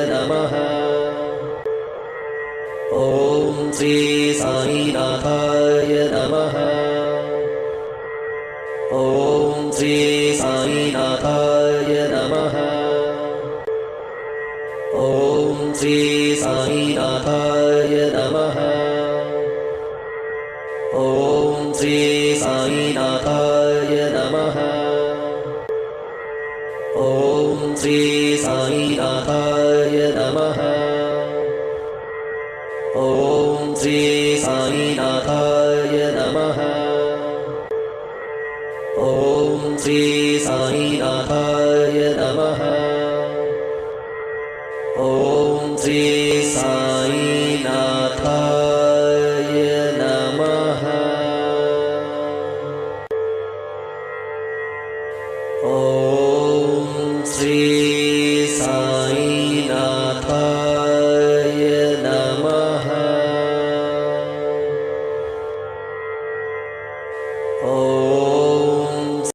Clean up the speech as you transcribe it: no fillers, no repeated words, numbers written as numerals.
नमः। ॐ श्री साईनाथाय नमः। ॐ श्री साईनाथाय नमः। ॐ श्री साईनाथाय नमः। ॐ श्री साईनाथाय नमः। ॐ श्री साईनाथाय नमः। ॐ श्री साईनाथाय नमः। ॐ श्री साईनाथाय नमः। ॐ श्री साईनाथाय नमः। ॐ श्री साईनाथाय नमः। ॐ